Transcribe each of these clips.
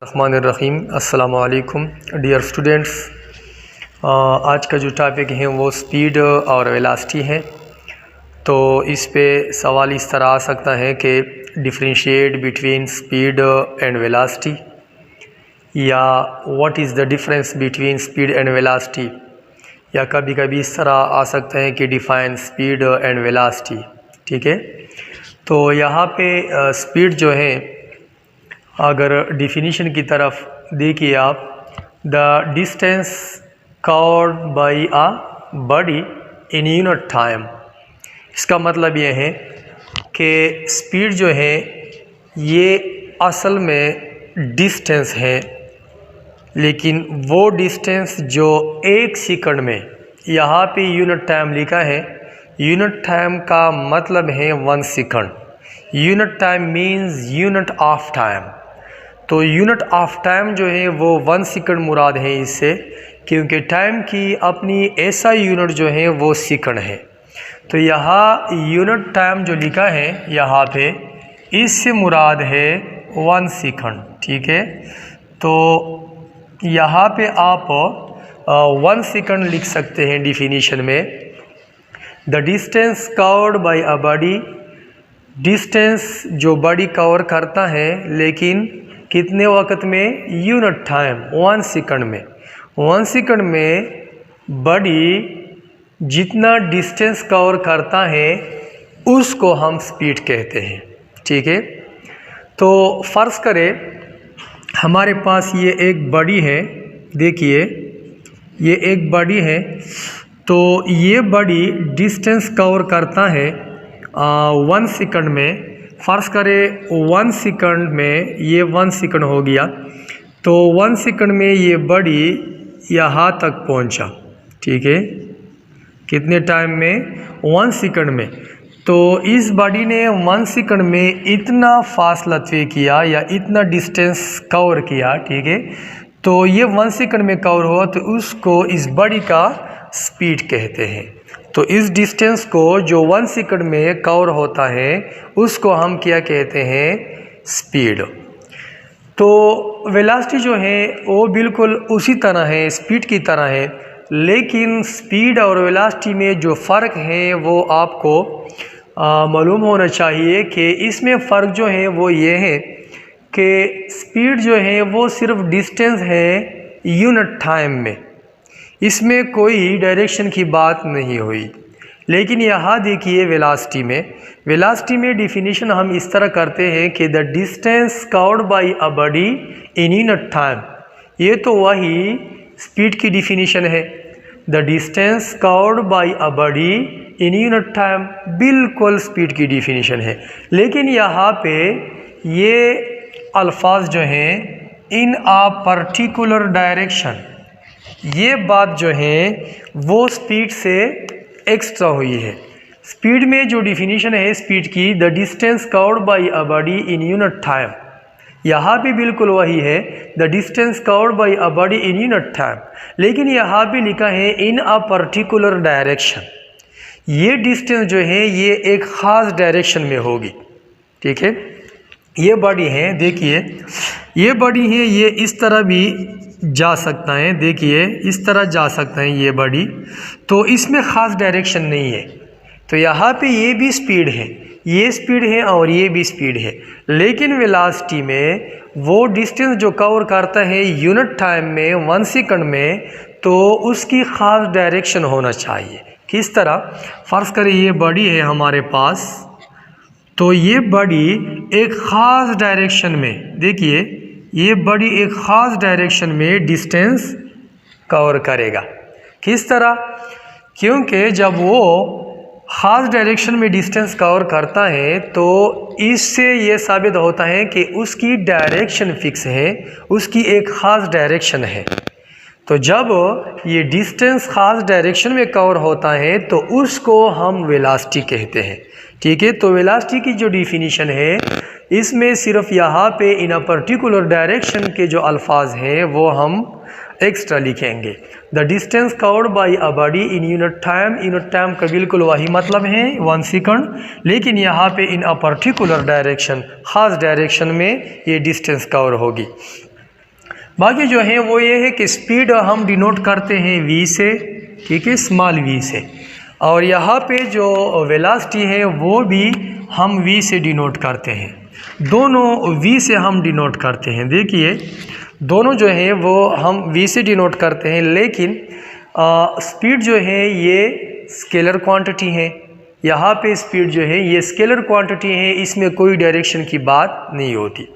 रहमानिर्रहीम। अस्सलामु अलैकुम dear students. आज का जो टॉपिक है वो स्पीड और वेलोसिटी है। तो इस पे सवाल इस तरह आ सकता है कि differentiate between speed and velocity, या what is the difference between speed and velocity, या कभी कभी इस तरह आ सकता है कि डिफाइन स्पीड एंड वेलोसिटी। ठीक है, तो यहाँ पे स्पीड जो है, अगर डिफिनीशन की तरफ देखिए आप, the distance covered by a body in unit time. इसका मतलब ये है कि स्पीड जो है ये असल में डिस्टेंस है, लेकिन वो डिस्टेंस जो एक सेकंड में, यहाँ पे यूनिट टाइम लिखा है, यूनिट टाइम का मतलब है 1 second. Unit time means unit of time. तो यूनिट ऑफ टाइम जो है वो 1 सेकंड मुराद है इससे, क्योंकि टाइम की अपनी ऐसा यूनिट जो है वो सेकंड है। तो यहाँ यूनिट टाइम जो लिखा है यहाँ पे, इससे मुराद है 1 सेकंड। ठीक है, तो यहाँ पे आप 1 सेकंड लिख सकते हैं डिफिनीशन में। The distance covered by a body, distance जो बॉडी कवर करता है, लेकिन कितने वक्त में? यूनिट टाइम 1 सेकंड में। 1 सेकंड में बॉडी जितना डिस्टेंस कवर करता है उसको हम स्पीड कहते हैं। ठीक है, तो फ़र्ज़ करें हमारे पास ये एक बॉडी है, देखिए ये एक बॉडी है, तो ये बॉडी डिस्टेंस कवर करता है 1 सेकंड में। फ़र्ज़ करें 1 सेकंड में, ये 1 सेकंड हो गया, तो 1 सेकंड में ये बॉडी यहाँ तक पहुँचा। ठीक है, कितने टाइम में? 1 सेकंड में। तो इस बॉडी ने 1 सेकंड में इतना फासला तय किया या इतना डिस्टेंस कवर किया। ठीक है, तो ये 1 सेकंड में कवर हुआ, तो उसको इस बॉडी का स्पीड कहते हैं। तो इस डिस्टेंस को जो 1 सेकंड में कवर होता है उसको हम क्या कहते हैं? स्पीड। तो वेलोसिटी जो है वो बिल्कुल उसी तरह है, स्पीड की तरह है, लेकिन स्पीड और वेलोसिटी में जो फ़र्क है वो आपको मालूम होना चाहिए कि इसमें फ़र्क जो है वो ये है कि स्पीड जो है वो सिर्फ डिस्टेंस है यूनिट टाइम में, इसमें कोई डायरेक्शन की बात नहीं हुई। लेकिन यहाँ देखिए वेलोसिटी में डिफिनीशन हम इस तरह करते हैं कि the distance covered by a body in unit time. ये तो वही स्पीड की डिफिनीशन है, the distance covered by a body in unit time, बिल्कुल स्पीड की डिफिनीशन है। लेकिन यहाँ पे ये अल्फाज जो हैं, इन अ पर्टिकुलर डायरेक्शन, ये बात जो है वो स्पीड से एक्स्ट्रा हुई है। स्पीड में जो डिफिनीशन है स्पीड की, the distance covered by a body in unit time, यहाँ भी बिल्कुल वही है, the distance covered by a body in unit time. लेकिन यहाँ भी लिखा है इन अ पर्टिकुलर डायरेक्शन। ये डिस्टेंस जो है ये एक ख़ास डायरेक्शन में होगी। ठीक है, ये बॉडी है, देखिए ये बॉडी है, ये इस तरह भी जा सकता है, देखिए इस तरह जा सकता है ये बॉडी, तो इसमें ख़ास डायरेक्शन नहीं है। तो यहाँ पे ये भी स्पीड है, ये स्पीड है और ये भी स्पीड है। लेकिन वेलोसिटी में वो डिस्टेंस जो कवर करता है यूनिट टाइम में 1 सेकंड में, तो उसकी ख़ास डायरेक्शन होना चाहिए। किस तरह? फ़र्ज़ करें ये बॉडी है हमारे पास, तो ये बॉडी एक ख़ास डायरेक्शन में, देखिए ये बॉडी एक ख़ास डायरेक्शन में डिस्टेंस कवर करेगा। किस तरह? क्योंकि जब वो ख़ास डायरेक्शन में डिस्टेंस कवर करता है तो इससे ये साबित होता है कि उसकी डायरेक्शन फिक्स है, उसकी एक ख़ास डायरेक्शन है। तो जब ये डिस्टेंस ख़ास डायरेक्शन में कवर होता है तो उसको हम वेलोसिटी कहते हैं। ठीक है, तो वेलोसिटी की जो डिफिनीशन है इसमें सिर्फ यहाँ पे इन अ पर्टिकुलर डायरेक्शन के जो अल्फाज हैं वो हम एक्स्ट्रा लिखेंगे। The distance covered by a body in unit time, unit time का बिल्कुल वही मतलब है 1 सेकंड, लेकिन यहाँ पे इन अ पर्टिकुलर डायरेक्शन, ख़ास डायरेक्शन में ये डिस्टेंस कवर होगी। बाकी जो है वो ये है कि स्पीड हम डिनोट करते हैं v से, ठीक है, स्मॉल v से, और यहाँ पे जो वेलोसिटी है वो भी हम v से डिनोट करते हैं। दोनों v से हम डिनोट करते हैं। देखिए दोनों जो है वो हम v से डिनोट करते हैं, लेकिन स्पीड जो है ये स्केलर क्वांटिटी है। यहाँ पे स्पीड जो है ये स्केलर क्वांटिटी है, इसमें कोई डायरेक्शन की बात नहीं होती।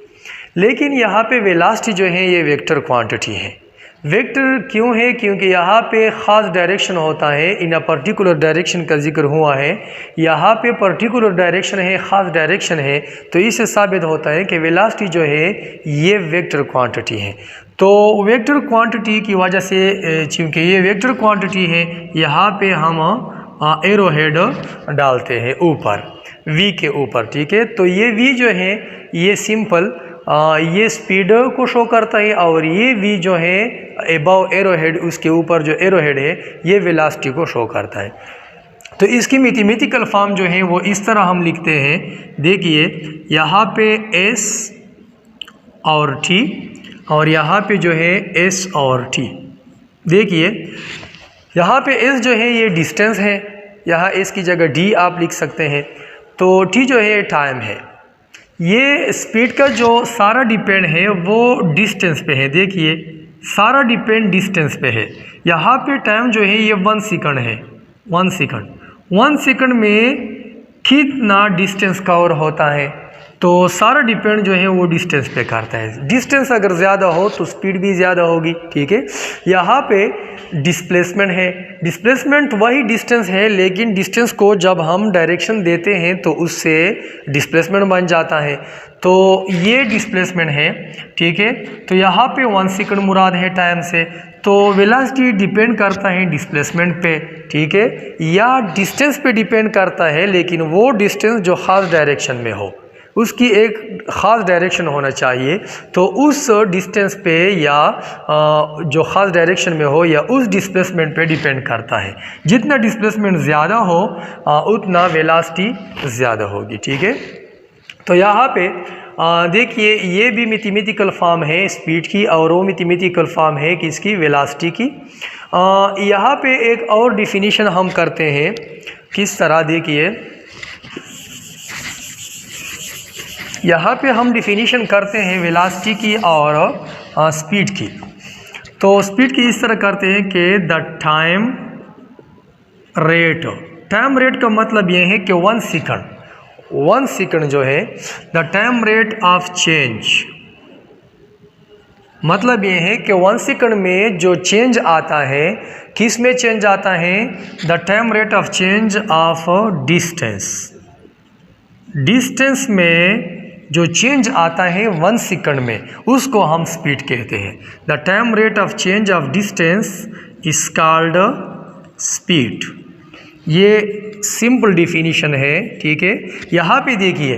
लेकिन यहाँ पे वेलोसिटी जो है ये वेक्टर क्वांटिटी है। वेक्टर क्यों है? क्योंकि यहाँ पे ख़ास डायरेक्शन होता है, इन अ पर्टिकुलर डायरेक्शन का जिक्र हुआ है। यहाँ पे पर्टिकुलर डायरेक्शन है, ख़ास डायरेक्शन है, तो इससे साबित होता है कि वेलोसिटी जो है ये वेक्टर क्वांटिटी है। तो वेक्टर क्वांटिटी की वजह से, चूँकि ये वेक्टर क्वांटिटी है, यहाँ पे हम एरो हेड डालते हैं ऊपर v के ऊपर, ठीक है। तो ये v जो है ये सिंपल ये स्पीड को शो करता है, और ये v जो है एबव एरो हेड, उसके ऊपर जो एरो हेड है ये वेलोसिटी को शो करता है। तो इसकी मैथमेटिकल फॉर्म जो है वो इस तरह हम लिखते हैं। देखिए यहाँ पे s और t, और यहाँ पे जो है s और t। देखिए यहाँ पे s जो है ये डिस्टेंस है, यहाँ s की जगह d आप लिख सकते हैं। तो t जो है टाइम है। ये स्पीड का जो सारा डिपेंड है वो डिस्टेंस पे है। देखिए सारा डिपेंड डिस्टेंस पे है। यहाँ पे टाइम जो है ये 1 सेकंड है। 1 सेकंड 1 सेकंड में कितना डिस्टेंस कवर होता है, तो सारा डिपेंड जो है वो डिस्टेंस पे करता है। डिस्टेंस अगर ज़्यादा हो तो स्पीड भी ज़्यादा होगी, ठीक है। यहाँ पे डिस्प्लेसमेंट है। डिस्प्लेसमेंट वही डिस्टेंस है, लेकिन डिस्टेंस को जब हम डायरेक्शन देते हैं तो उससे डिस्प्लेसमेंट बन जाता है। तो ये डिस्प्लेसमेंट है, ठीक है। तो यहाँ पे 1 सेकंड मुराद है टाइम से। तो वेलोसिटी डिपेंड करता है डिस्प्लेसमेंट पे, ठीक है, या डिस्टेंस पे डिपेंड करता है, लेकिन वो डिस्टेंस जो ख़ास डायरेक्शन में हो, उसकी एक ख़ास डायरेक्शन होना चाहिए। तो उस डिस्टेंस पे या जो ख़ास डायरेक्शन में हो या उस डिस्प्लेसमेंट पे डिपेंड करता है। जितना डिस्प्लेसमेंट ज़्यादा हो उतना वेलोसिटी ज़्यादा होगी, ठीक है। तो यहाँ पे देखिए ये भी मैथमेटिकल फॉर्म है स्पीड की, और वो मैथमेटिकल फॉर्म है किसकी? वेलोसिटी की। यहाँ पे एक और डिफिनीशन हम करते हैं किस तरह। देखिए यहाँ पे हम डिफिनीशन करते हैं वेलोसिटी की और स्पीड की। तो स्पीड की इस तरह करते हैं कि the time rate. Time rate का मतलब ये है कि 1 सेकंड जो है, the time rate of change, मतलब ये है कि 1 सेकंड में जो चेंज आता है, किस में चेंज आता है? The time rate of change of distance. Distance में जो चेंज आता है 1 सेकंड में, उसको हम स्पीड कहते हैं। The time rate of change of distance is called speed. ये सिंपल डिफिनीशन है, ठीक है। यहाँ पे देखिए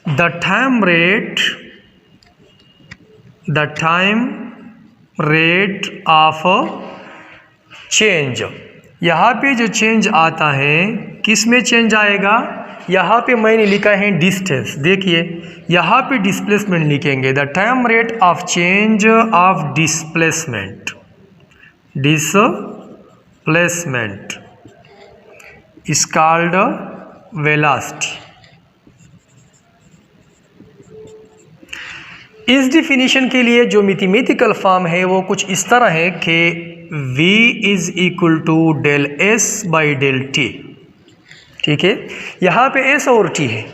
the time rate of change, यहाँ पे जो चेंज आता है किस में चेंज आएगा? यहाँ पे मैंने लिखा है डिस्टेंस। देखिए यहाँ पे डिस्प्लेसमेंट लिखेंगे। The time rate of change of displacement is called velocity. इस डिफिनीशन के लिए जो मैथमेटिकल फॉर्म है वो कुछ इस तरह है कि v is equal to del s by del t, ठीक है। यहाँ पे s और t है,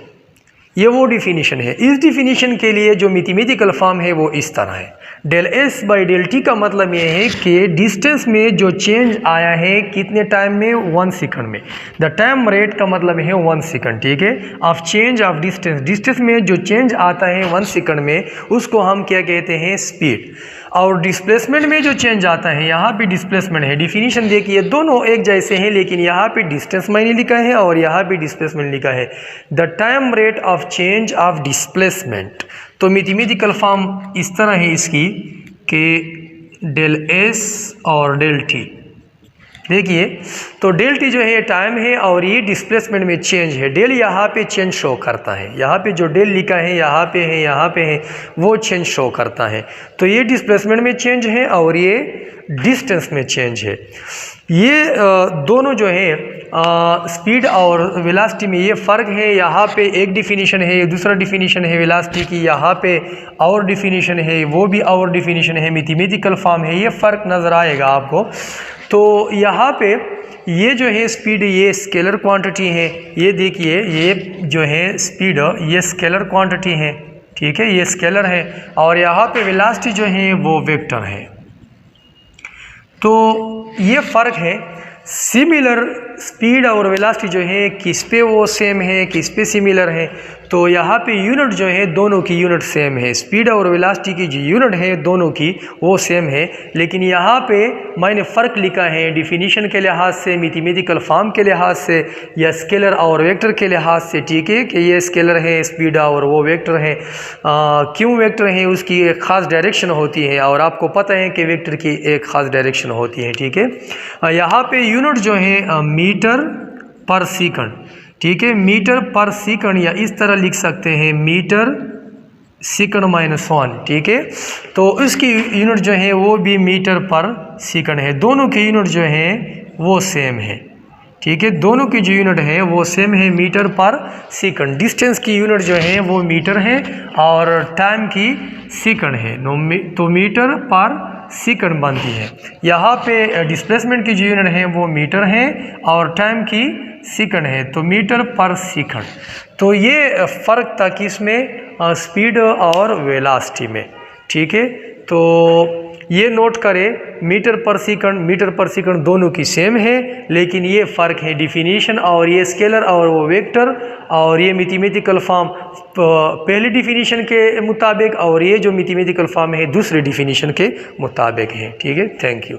ये वो डिफिनीशन है। इस डिफिनीशन के लिए जो मैथमेटिकल फॉर्म है वो इस तरह है। Del s by del t का मतलब ये है कि डिस्टेंस में जो चेंज आया है कितने टाइम में? 1 सेकंड में। द टाइम रेट का मतलब है 1 सेकंड, ठीक है, of change of distance. Distance में जो चेंज आता है 1 सेकंड में, उसको हम क्या कहते हैं? स्पीड। और डिस्प्लेसमेंट में जो चेंज आता है, यहाँ पे डिस्प्लेसमेंट है। डिफिनीशन देखिए दोनों एक जैसे हैं, लेकिन यहाँ पे डिस्टेंस मैंने लिखा है और यहाँ पे डिस्प्लेसमेंट लिखा है। The time rate of change of displacement. तो मैथमेटिकल फॉर्म इस तरह है इसकी कि डेल s और डेल t, देखिए, तो डेल टी जो है ये टाइम है और ये डिस्प्लेसमेंट में चेंज है। डेल यहाँ पे चेंज शो करता है, यहाँ पे जो डेल लिखा है यहाँ पे है, यहाँ पे है, वो चेंज शो करता है। तो ये डिस्प्लेसमेंट में चेंज है और ये डिस्टेंस में चेंज है। ये दोनों जो है स्पीड और वेलोसिटी में ये फ़र्क है। यहाँ पे एक डिफिनीशन है, दूसरा डिफिनीशन है वेलोसिटी की, यहाँ पे और डिफिनीशन है, वो भी और डिफिनीशन है, मैथमेटिकल फॉर्म है, ये फ़र्क नज़र आएगा आपको। तो यहाँ पे ये जो है स्पीड ये स्केलर क्वांटिटी है, ये देखिए ये जो है स्पीड ये स्केलर क्वांटिटी है, ठीक है, ये स्केलर है। और यहाँ पे वेलोसिटी जो है वो वेक्टर है। तो ये फ़र्क है। सिमिलर स्पीड और वेलोसिटी जो है किस पे वो सेम है, किस पे सिमिलर है। तो यहाँ पे यूनिट जो है दोनों की यूनिट सेम है, स्पीड और वेलोसिटी की जो यूनिट है दोनों की वो सेम है। लेकिन यहाँ पे मैंने फ़र्क लिखा है डिफिनीशन के लिहाज से, मैथमेटिकल फॉर्म के लिहाज से, या स्केलर और वेक्टर के लिहाज से, ठीक है, कि ये स्केलर है स्पीड और वो वेक्टर है। क्यों वेक्टर है, उसकी एक ख़ास डायरेक्शन होती है और आपको पता है कि वेक्टर की एक ख़ास डायरेक्शन होती है, ठीक है। यहाँ पे यूनिट जो है मीटर पर सेकंड, ठीक है, मीटर पर सेकंड, या इस तरह लिख सकते हैं मीटर सेकंड -1, ठीक है। तो इसकी यूनिट जो है वो भी मीटर पर सेकंड है। दोनों की यूनिट जो है वो सेम है, ठीक है, दोनों की जो यूनिट है वो सेम है, मीटर पर सेकंड। डिस्टेंस की यूनिट जो है वो मीटर है और टाइम की सेकंड है, तो मीटर पर सेकंड बनती है। यहाँ पे डिस्प्लेसमेंट की जो यूनिट है वो मीटर है और टाइम की सेकंड है, तो मीटर पर सेकंड। तो ये फ़र्क था किसमें, स्पीड और वेलोसिटी में, ठीक है। तो ये नोट करें, मीटर पर सेकंड दोनों की सेम है, लेकिन ये फ़र्क है डिफिनीशन, और ये स्केलर और वो वेक्टर, और ये मैथमेटिकल फॉर्म पहले डिफिनीशन के मुताबिक और ये जो मैथमेटिकल फॉर्म है दूसरे डिफिनीशन के मुताबिक है, ठीक है। Thank you.